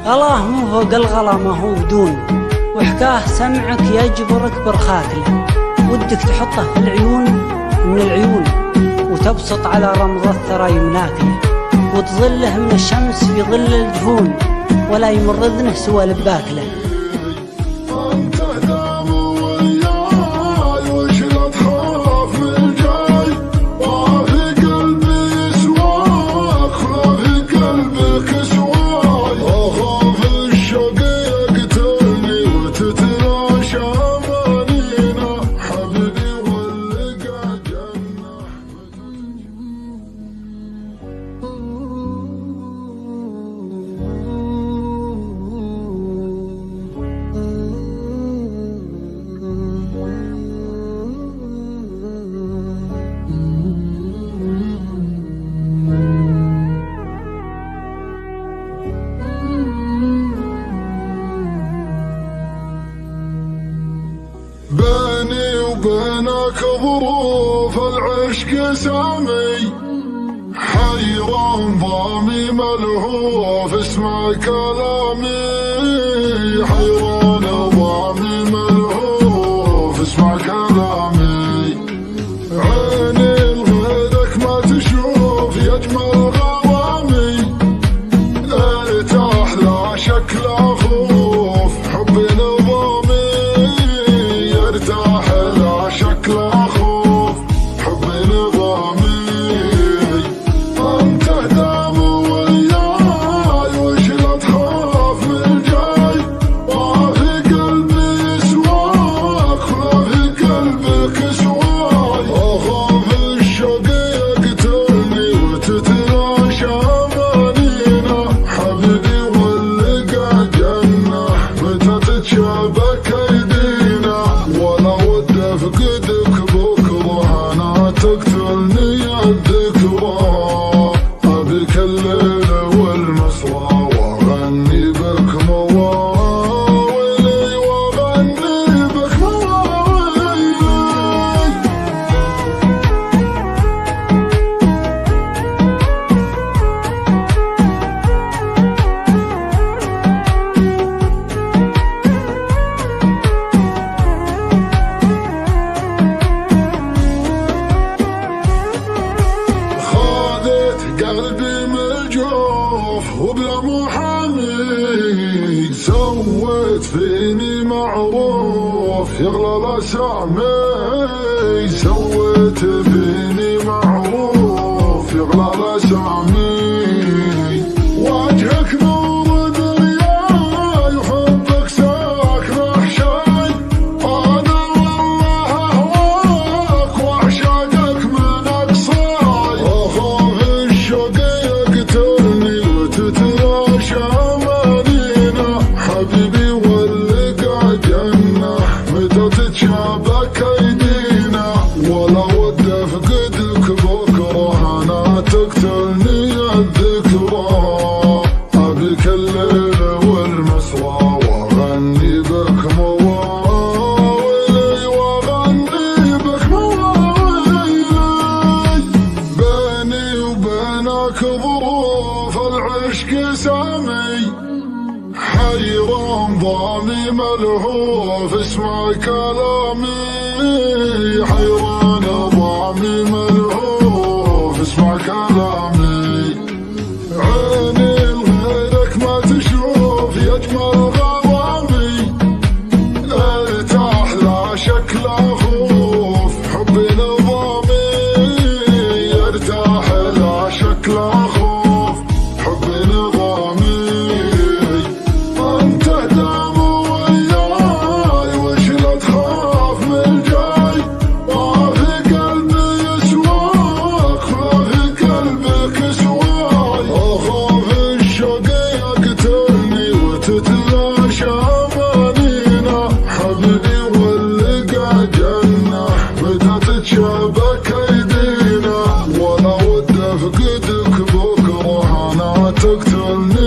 غلاه مو فوق الغلا ما هو بدون، وحكاه سمعك يجبرك برخاك له، ودك تحطه في العيون من العيون، وتبسط على رمض الثرى يمناك له، وتظله من الشمس في ظل الجفون، ولا يمر اذنه سوى لباك له. بيني وبينك ظروف العشق سامي، حيران ضامي ملهوف اسمع كلامي، حيران ضامي ملهوف اسمع كلامي، عيني لغيرك ما تشوف يجمل غرامي، ارتاح لا شك لا خوف حبي نظامي، ارتاح لا شك لا خوف حبي نظامي، انت دام وياي وش لا تخاف من الجاي، ما في قلبي سواك ولا في قلبك سواي، اخاف الشوق يقتلني وتتلاشى امانينا، حبيبي واللقى جنة متى تتشابك ايدينا، ولا ود افقدك بكره انا تقتلني الذكرى، ابيك الليل والمسرى واغني بك مواويلي، واغني بك مواويلي. خذت قلبي من الجوف وبلا محامي، سويت فيني معروف يغلى الاسامي، سويت فيني معروف يغلى الاسامي، وجهك نور دنياي وحبك ساكن احشاي، انا والله اهواك واعشقك من اقصاي، اخاف الشوق يقتلني وتتلاشى امانينا، حبيبي واللقى جنة متى تتشابك ايدينا، ولا ود افقدك بكره انا تقتلني الذكرى، ابيك الليل والمسرى واغني بك مواويلي، واغني بك مواويلي. بيني وبينك ظروف العشق سامي، حيران ضامي ملهوف اسمع كلامي، حيران ضامي ملهوف اسمع كلامي، عيني لغيرك ما تشوف يجمل غرامي، ارتاح لا شك لا خوف حبي نظامي، ارتاح لا شك لا خوف حبي نظامي، انت دام وياي وش لا تخاف من الجاي، ما في قلبي سواك ولا في قلبك سواي، اخاف الشوق يقتلني وتتلاشى امانينا، حبيبي واللقى جنة متى تتشابك ايدينا، ولا ود افقدك بكره انا تقتلني